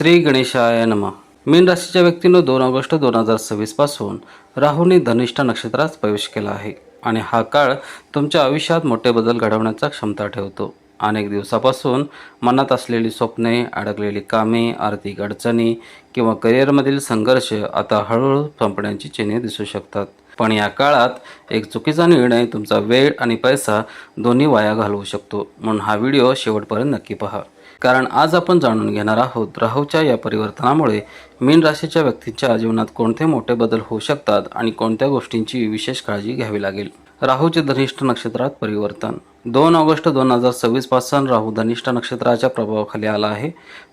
श्री गणेशाय नमः. मीन राशीच्या व्यक्तींनो 2 ऑगस्ट 2026 पासून राहूने धनिष्ठा नक्षत्रात प्रवेश केला आहे आणि हा काळ तुमच्या आयुष्यात मोठे बदल घडवण्याचा क्षमता ठेवतो. अनेक दिवसापासून मनात असलेली स्वप्ने, अडकलेली कामे, आर्थिक अडचणी किंवा करिअरमधील संघर्ष आता हळूहळू संपण्याची चिन्हे दिसू शकतात. पण या काळात एक चुकीचा निर्णय तुमचा वेळ आणि पैसा दोन्ही वाया घालवू शकतो. म्हणून हा व्हिडिओ शेवटपर्यंत नक्की पहा. कारण आज आपण जाणून घेणार आहोत राहूच्या या परिवर्तनामुळे मीन राशीच्या व्यक्तींच्या जीवनात कोणते मोठे बदल होऊ शकतात आणि कोणत्या गोष्टींची विशेष काळजी घ्यावी लागेल. राहूचे धनिष्ठ नक्षत्रात परिवर्तन. 2 ऑगस्ट 2026 पासून राहू धनिष्ठ नक्षत्राच्या प्रभावाखाली आला आहे.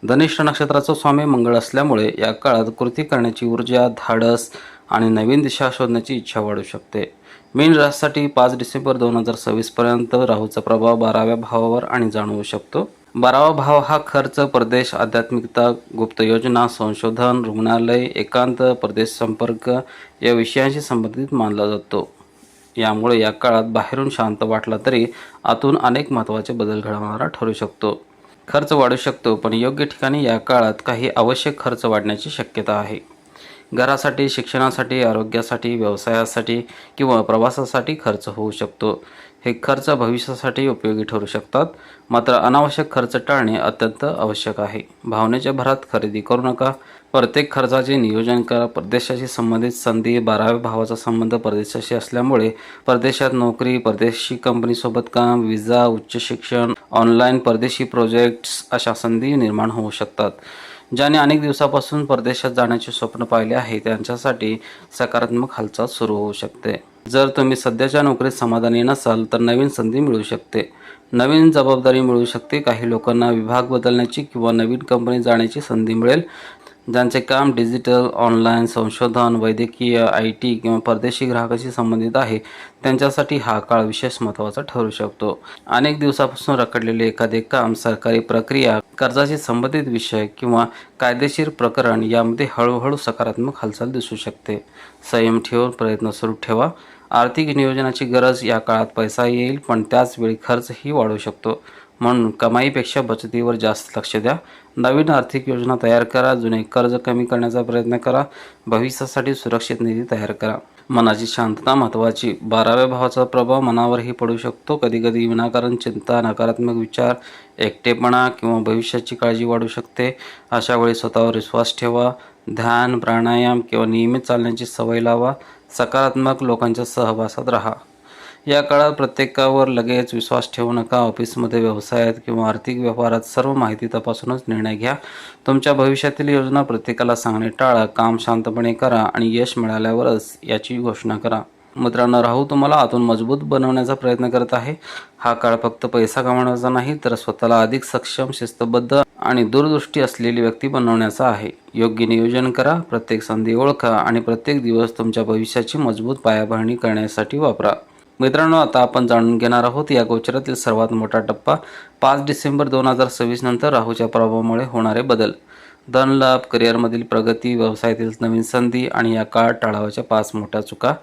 धनिष्ठ नक्षत्राचा स्वामी मंगळ असल्यामुळे या काळात कृती करण्याची ऊर्जा, धाडस आणि नवीन दिशा शोधण्याची इच्छा वाढू शकते. मीन राशीसाठी 5 डिसेंबर 2026 पर्यंत राहूचा प्रभाव 12व्या भावावर आणि जाणवू शकतो. 12वा भाव हा खर्च, परदेश, आध्यात्मिकता, गुप्त योजना, संशोधन, रुग्णालय, एकांत, परदेश संपर्क या विषयांशी संबंधित मानला जातो. यामुळे या काळात बाहेरून शांत वाटला तरी आतून अनेक महत्त्वाचे बदल घडवणारा ठरू शकतो. खर्च वाढू शकतो, पण योग्य ठिकाणी या काळात काही आवश्यक खर्च वाढण्याची शक्यता आहे. घरासाठी, शिक्षणासाठी, आरोग्यासाठी, व्यवसायासाठी किंवा प्रवासासाठी खर्च होऊ शकतो. हे खर्च भविष्यासाठी उपयोगी ठरू शकतात. मात्र अनावश्यक खर्च टाळणे अत्यंत आवश्यक आहे. भावनेच्या भरात खरेदी करू नका. प्रत्येक खर्चाचे नियोजन करा. परदेशाशी संबंधित संधी. 12व्या भावाचा संबंध परदेशाशी असल्यामुळे परदेशात नोकरी, परदेशी कंपनीसोबत काम, विजा, उच्च शिक्षण, ऑनलाईन परदेशी प्रोजेक्ट्स अशा संधी निर्माण होऊ शकतात. ज्याने अनेक दिवसापासून परदेशात जाण्याचे स्वप्न पाहिले आहे त्यांच्यासाठी सकारात्मक हालचाल सुरू होऊ शकते. जर तुम्ही सध्याच्या नोकरीत समाधानी नसाल तर नवीन संधी मिळू शकते. नवीन जबाबदारी मिळू शकते. काही लोकांना विभाग बदलण्याची किंवा नवीन कंपनीत जाण्याची संधी मिळेल. ज्यांचे काम डिजिटल, ऑनलाईन, संशोधन, वैद्यकीय, IT किंवा परदेशी ग्राहकाशी संबंधित आहे त्यांच्यासाठी हा काळ विशेष महत्त्वाचा ठरू शकतो. अनेक दिवसापासून रखडलेले एखादे काम, सरकारी प्रक्रिया, कर्जाशी संबंधित विषय किंवा कायदेशीर प्रकरण यामध्ये हळूहळू सकारात्मक हालचाल दिसू शकते. संयम ठेवून प्रयत्न सुरू ठेवा. आर्थिक नियोजनाची गरज. या काळात पैसा येईल पण त्याचवेळी खर्चही वाढू शकतो. म्हणून कमाईपेक्षा बचतीवर जास्त लक्ष द्या. नवीन आर्थिक योजना तयार करा. जुने कर्ज कमी करण्याचा प्रयत्न करा. भविष्यासाठी सुरक्षित निधी तयार करा. मनाची शांतता महत्त्वाची. 12व्या भावाचा प्रभाव मनावरही पडू शकतो. कधीकधी विनाकारण चिंता, नकारात्मक विचार, एकटेपणा किंवा भविष्याची काळजी वाढू शकते. अशा वेळी स्वतःवर विश्वास ठेवा. ध्यान, प्राणायाम किंवा नियमित चालण्याची सवय लावा. सकारात्मक लोकांच्या सहवासात राहा. या काळात प्रत्येकावर लगेच विश्वास ठेवू नका. ऑफिसमध्ये, व्यवसायात किंवा आर्थिक व्यवहारात सर्व माहिती तपासूनच निर्णय घ्या. तुमच्या भविष्यातील योजना प्रत्येकाला सांगणे टाळा. काम शांतपणे करा आणि यश मिळाल्यावरच याची घोषणा करा. मित्रांनो, राहू तुम्हाला आतून मजबूत बनवण्याचा प्रयत्न करत आहे. हा काळ फक्त पैसा कमवण्याचा नाही तर स्वतःला अधिक सक्षम, शिस्तबद्ध आणि दूरदृष्टी असलेली व्यक्ती बनवण्याचा आहे. योग्य नियोजन करा. प्रत्येक संधी ओळखा आणि प्रत्येक दिवस तुमच्या भविष्याची मजबूत पायाभरणी करण्यासाठी वापरा. मित्रांनो, आता आपण जाणून घेणार आहोत या गोचरातील सर्वात मोठा टप्पा. 5 डिसेंबर 2026 नंतर राहूच्या प्रभावामुळे होणारे बदल. धनलाभ, करिअरमधील प्रगती, व्यवसायातील नवीन संधी आणि या काळात टाळावयाच्या 5 मोठ्या चुका.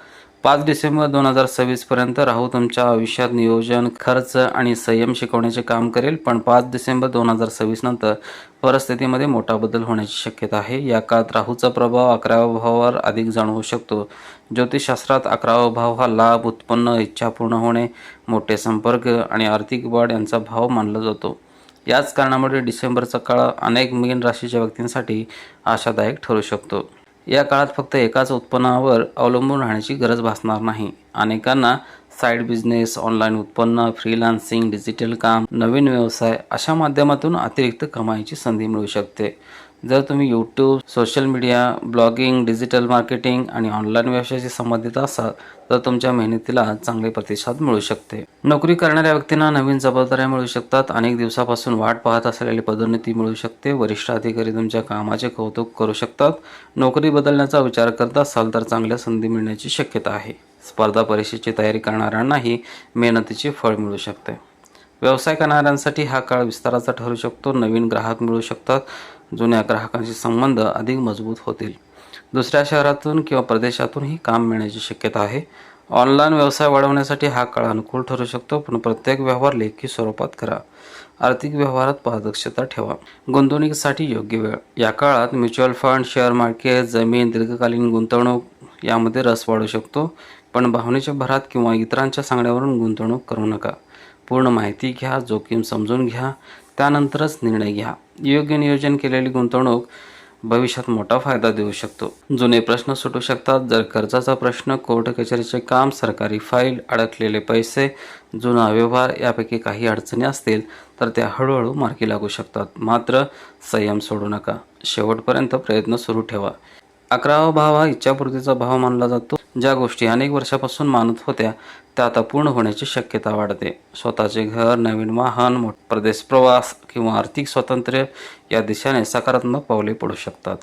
5 डिसेंबर 2026 पर्यंत राहू तुमच्या आयुष्यात नियोजन, खर्च आणि संयम शिकवण्याचे काम करेल. पण 5 डिसेंबर 2026 नंतर परिस्थितीमध्ये मोठा बदल होण्याची शक्यता आहे. या काळात राहूचा प्रभाव 11व्या भावावर अधिक जाणवू शकतो. ज्योतिषशास्त्रात 11वा भाव हा लाभ, उत्पन्न, इच्छा पूर्ण होणे, मोठे संपर्क आणि आर्थिक वाढ यांचा भाव मानला जातो. याच कारणामुळे डिसेंबरचा काळ अनेक मीन राशीच्या व्यक्तींसाठी आशादायक ठरू शकतो. या काळात फक्त एकाच उत्पन्नावर अवलंबून राहण्याची गरज भासणार नाही. अनेकांना साईड बिझनेस, ऑनलाईन उत्पन्न, फ्रीलान्सिंग, डिजिटल काम, नवीन व्यवसाय अशा माध्यमातून अतिरिक्त कमाईची संधी मिळू शकते. जर तुम्ही YouTube, social media, blogging, digital marketing आणि ऑनलाईन व्यवसायाशी संबंधित असाल तर तुमच्या मेहनतीला चांगले प्रतिसाद मिळू शकते. नोकरी करणाऱ्या व्यक्तींना नवीन जबाबदाऱ्या मिळू शकतात. अनेक दिवसापासून वाट पाहत असलेली पदोन्नती मिळू शकते. वरिष्ठ अधिकारी तुमच्या कामाचे कौतुक करू शकतात. नोकरी बदलण्याचा विचार करत असाल तर चांगल्या संधी मिळण्याची शक्यता आहे. स्पर्धा परीक्षेची तयारी करणाऱ्यांनाही मेहनतीचे फळ मिळू शकते. व्यवसाय करणाऱ्यांसाठी हा काळ विस्ताराचा ठरू शकतो. नवीन ग्राहक मिळू शकतात. जुन्या ग्राहकांचे संबंध अधिक मजबूत होतील. दुसऱ्या शहरातून किंवा प्रदेशातूनही काम मिळण्याची शक्यता आहे. ऑनलाईन व्यवसाय वाढवण्यासाठी हा काळ अनुकूल ठरू शकतो, पण प्रत्येक व्यवहार लेखी स्वरूपात करा. आर्थिक व्यवहारात पारदर्शकता ठेवा. गुंतवणुकीसाठी योग्य वेळ. या काळात म्युच्युअल फंड, शेअर मार्केट, जमीन, दीर्घकालीन गुंतवणूक यामध्ये रस वाढू शकतो. पण भावनेच्या भरात किंवा इतरांच्या सांगण्यावरून गुंतवणूक करू नका. पूर्ण माहिती घ्या, जोखीम समजून घ्या, त्यानंतरच निर्णय घ्या. योग्य नियोजन केलेली गुंतवणूक भविष्यात मोठा फायदा देऊ शकतो. जुने प्रश्न सुटू शकतात. जर कर्जाचा प्रश्न, कोर्ट कचेरीचे काम, सरकारी फाईल, अडकलेले पैसे, जुना व्यवहार यापैकी काही अडचणी असतील तर त्या हळूहळू मार्गी लागू शकतात. मात्र संयम सोडू नका. शेवटपर्यंत प्रयत्न सुरू ठेवा. 11वा भाव हा इच्छापूर्तीचा भाव मानला जातो. ज्या गोष्टी अनेक वर्षापासून मानत होत्या त्या आता पूर्ण होण्याची शक्यता वाढते. स्वतःचे घर, नवीन वाहन, परदेश प्रवास किंवा आर्थिक स्वातंत्र्य या दिशेने सकारात्मक पावले पडू शकतात.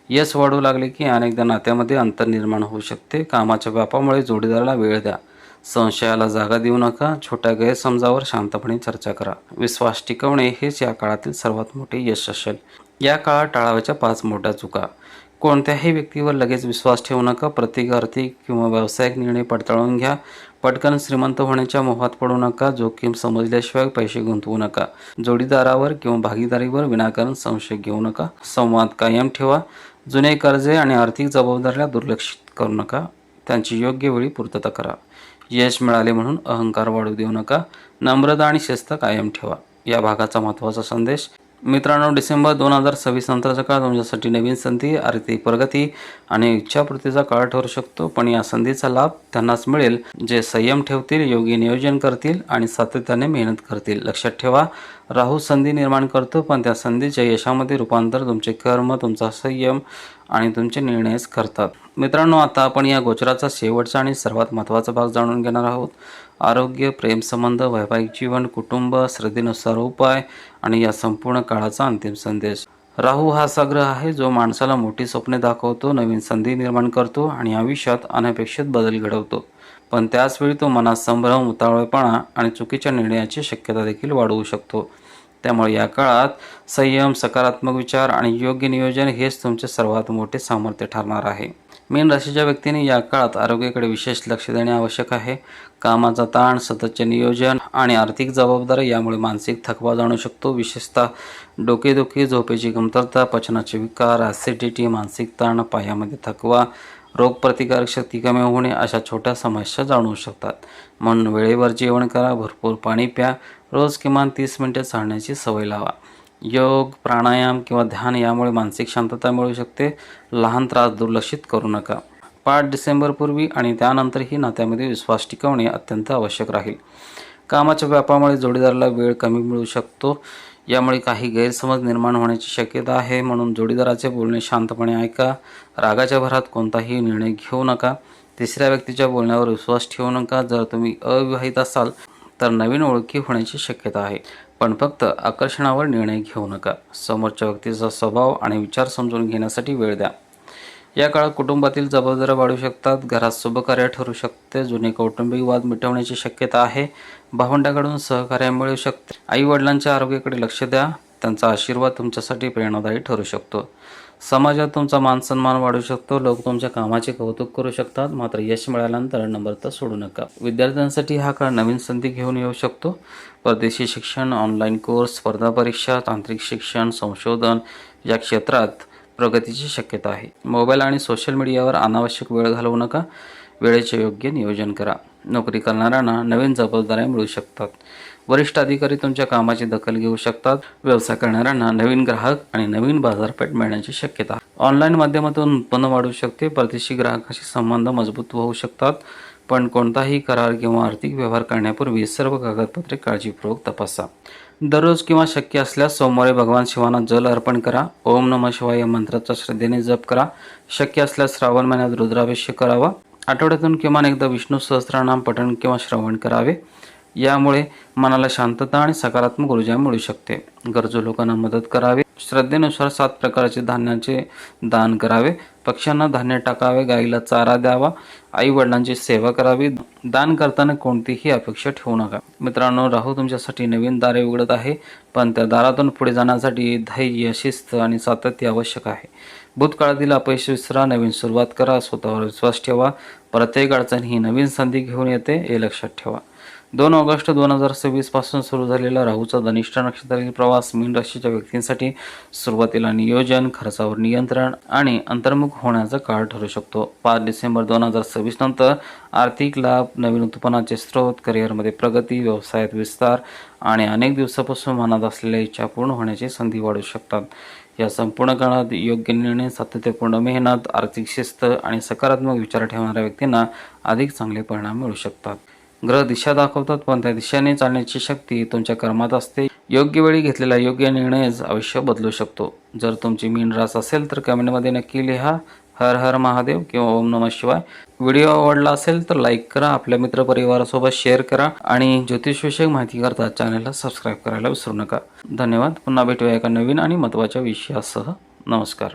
यश वाढू लागले की अनेकदा नात्यामध्ये अंतर निर्माण होऊ शकते. कामाच्या व्यापामुळे जोडीदाराला वेळ द्या. संशयाला जागा देऊ नका. छोट्या गैरसमजावर शांतपणे चर्चा करा. विश्वास टिकवणे हेच या काळातील सर्वात मोठे यश असेल. या काळात टाळाव्याच्या 5 मोठ्या चुका. कोणत्याही व्यक्तीवर लगेच विश्वास ठेवू नका. प्रत्येक आर्थिक किंवा व्यावसायिक निर्णय पडताळून घ्या. पटकन श्रीमंत होण्याच्या मोहात पडू नका. जोखीम समजल्याशिवाय पैसे गुंतवू नका. जोडीदारावर किंवा भागीदारीवर विनाकारण संशय घेऊ नका. संवाद कायम ठेवा. जुने कर्जे आणि आर्थिक जबाबदाऱ्या दुर्लक्षित करू नका. त्यांची योग्य वेळी पूर्तता करा. यश मिळाले म्हणून अहंकार वाढू देऊ नका. नम्रता आणि शिस्त कायम ठेवा. या भागाचा महत्त्वाचा संदेश. मित्रांनो, डिसेंबर 2026 नंतरचा काळ तुमच्यासाठी नवीन संधी, आर्थिक प्रगती आणि इच्छापूर्तीचा काळ ठरू शकतो. पण या संधीचा लाभ त्यांनाच मिळेल जे संयम ठेवतील, योग्य नियोजन करतील आणि सातत्याने मेहनत करतील. लक्षात ठेवा, राहू संधी निर्माण करतो, पण त्या संधीच्या यशामध्ये रूपांतर तुमचे कर्म, तुमचा संयम आणि तुमचे निर्णयच करतात. मित्रांनो, आता आपण या गोचराचा शेवटचा आणि सर्वात महत्त्वाचा भाग जाणून घेणार आहोत. आरोग्य, प्रेमसंबंध, वैवाहिक जीवन, कुटुंब, श्रद्धेनुसार उपाय आणि या संपूर्ण काळाचा अंतिम संदेश. राहू हा असा ग्रह आहे जो माणसाला मोठी स्वप्ने दाखवतो, नवीन संधी निर्माण करतो आणि आयुष्यात अनपेक्षित बदल घडवतो. पण त्याचवेळी तो मनात संभ्रम, उतावळेपणा आणि चुकीच्या निर्णयाची शक्यता देखील वाढवू शकतो. त्यामुळे या काळात संयम, सकारात्मक विचार आणि योग्य नियोजन हेच तुमचे सर्वात मोठे सामर्थ्य ठरणार आहे. मीन राशीच्या व्यक्तीने या काळात आरोग्याकडे विशेष लक्ष देणे आवश्यक आहे. कामाचा ताण, सततचे नियोजन आणि आर्थिक जबाबदारी यामुळे मानसिक थकवा जाणवू शकतो. विशेषतः डोकेदुखी, झोपेची कमतरता, पचनाचे विकार, ॲसिडिटी, मानसिक ताण, पायामध्ये थकवा, रोगप्रतिकारक शक्ती कमी होणे अशा छोट्या समस्या जाणवू शकतात. म्हणून वेळेवर जेवण करा, भरपूर पाणी प्या, रोज किमान 30 मिनिटे चालण्याची सवय लावा. योग, प्राणायाम किंवा ध्यान यामुळे मानसिक शांतता मिळू शकते. लहान त्रास दुर्लक्षित करू नका. 5 डिसेंबरपूर्वी आणि त्यानंतरही नात्यामध्ये विश्वास टिकवणे अत्यंत आवश्यक राहील. कामाच्या व्यापामुळे जोडीदाराला वेळ कमी मिळू शकतो. यामुळे काही गैरसमज निर्माण होण्याची शक्यता आहे. म्हणून जोडीदाराचे बोलणे शांतपणे ऐका. रागाच्या भरात कोणताही निर्णय घेऊ नका. तिसऱ्या व्यक्तीच्या बोलण्यावर विश्वास ठेवू नका. जर तुम्ही अविवाहित असाल तर नवीन ओळखी होण्याची शक्यता आहे, पण फक्त आकर्षणावर निर्णय घेऊ नका. समोरच्या व्यक्तीचा स्वभाव आणि विचार समजून घेण्यासाठी वेळ द्या. या काळात कुटुंबातील जबाबदाऱ्या वाढू शकतात. घरात शुभकार्य ठरू शकते. जुने कौटुंबिक वाद मिटवण्याची शक्यता आहे. भावंडाकडून सहकार्य मिळू शकते. आई-वडिलांच्या आरोग्याकडे लक्ष द्या. त्यांचा आशीर्वाद तुमच्यासाठी प्रेरणादायी ठरू शकतो. समाजात तुमचा मानसन्मान वाढू शकतो. लोक तुमच्या कामाचे कौतुक करू शकतात. मात्र यश मिळाल्यानंतर नम्रता सोडू नका. विद्यार्थ्यांसाठी हा काळ नवीन संधी घेऊन येऊ शकतो. परदेशी शिक्षण, ऑनलाईन कोर्स, स्पर्धा परीक्षा, तांत्रिक शिक्षण, संशोधन या क्षेत्रात प्रगतीची शक्यता आहे. मोबाईल आणि सोशल मीडियावर अनावश्यक वेळ घालवू नका. वेळेचे योग्य नियोजन करा. नोकरी करणाऱ्यांना नवीन जबाबदाऱ्या मिळू शकतात. वरिष्ठ अधिकारी तुमच्या कामाची दखल घेऊ शकतात. व्यवसाय करणाऱ्यांना नवीन ग्राहक आणि नवीन बाजारपेठ मिळण्याची शक्यता आहे. ऑनलाईन माध्यमातून उत्पन्न वाढू शकते. परदेशी ग्राहकाशी संबंध मजबूत होऊ शकतात. पण कोणताही करार किंवा आर्थिक व्यवहार करण्यापूर्वी सर्व कागदपत्रे काळजीपूर्वक तपासा. दररोज किंवा शक्य असल्यास सोमवारी भगवान शिवांना जल अर्पण करा. ओम नमः शिवाय या मंत्राचा श्रद्धेने जप करा. शक्य असल्यास श्रावण महिन्यात रुद्राभिषेक करावा. आठवड्यातून किमान एकदा विष्णू सहस्त्रनाम पठण किंवा श्रवण करावे. यामुळे मनाला शांतता आणि सकारात्मक ऊर्जा मिळू शकते. गरजू लोकांना मदत करावी. श्रद्धेनुसार 7 प्रकारचे धान्याचे दान करावे. पक्ष्यांना धान्य टाकावे. गाईला चारा द्यावा. आई वडिलांची सेवा करावी. दान करताना कोणतीही अपेक्षा ठेवू नका. मित्रांनो, राहू तुमच्यासाठी नवीन दारे उघडत आहे, पण त्या दारातून पुढे जाण्यासाठी धैर्य, शिस्त आणि सातत्य आवश्यक आहे. भूतकाळातील अपयश विसरा. नवीन सुरुवात करा. स्वतःवर विश्वास ठेवा. प्रत्येक अडचण ही नवीन संधी घेऊन येते हे लक्षात ठेवा. 2 ऑगस्ट 2026 पासून सुरू झालेला राहूचा धनिष्ठा नक्षत्रातील प्रवास मीन राशीच्या व्यक्तींसाठी सुरुवातीला नियोजन, खर्चावर नियंत्रण आणि अंतर्मुख होण्याचा काळ ठरू शकतो. 5 डिसेंबर 2026 नंतर आर्थिक लाभ, नवीन उत्पन्नाचे स्रोत, करिअरमध्ये प्रगती, व्यवसायात विस्तार आणि अनेक दिवसापासून मनात असलेल्या इच्छा पूर्ण होण्याची संधी वाढू शकतात. या संपूर्ण काळात योग्य निर्णय, सातत्यपूर्ण मेहनत, आर्थिक शिस्त आणि सकारात्मक विचार ठेवणाऱ्या व्यक्तींना अधिक चांगले परिणाम मिळू शकतात. ग्रह दिशा दाखवतात, पण त्या दिशेने चालण्याची शक्ती तुमच्या कर्मात असते. योग्य वेळी घेतलेला योग्य निर्णयच आयुष्य बदलू शकतो. जर तुमची मीन रास असेल तर कमेंटमध्ये नक्की लिहा हर हर महादेव किंवा ओम नमः शिवाय. व्हिडिओ आवडला असेल तर लाईक करा, आपल्या मित्रपरिवारासोबत शेअर करा आणि ज्योतिषविषयक माहिती करता चॅनलला सबस्क्राईब करायला विसरू नका. धन्यवाद. पुन्हा भेटूया एका नवीन आणि महत्त्वाच्या विषयासह. नमस्कार.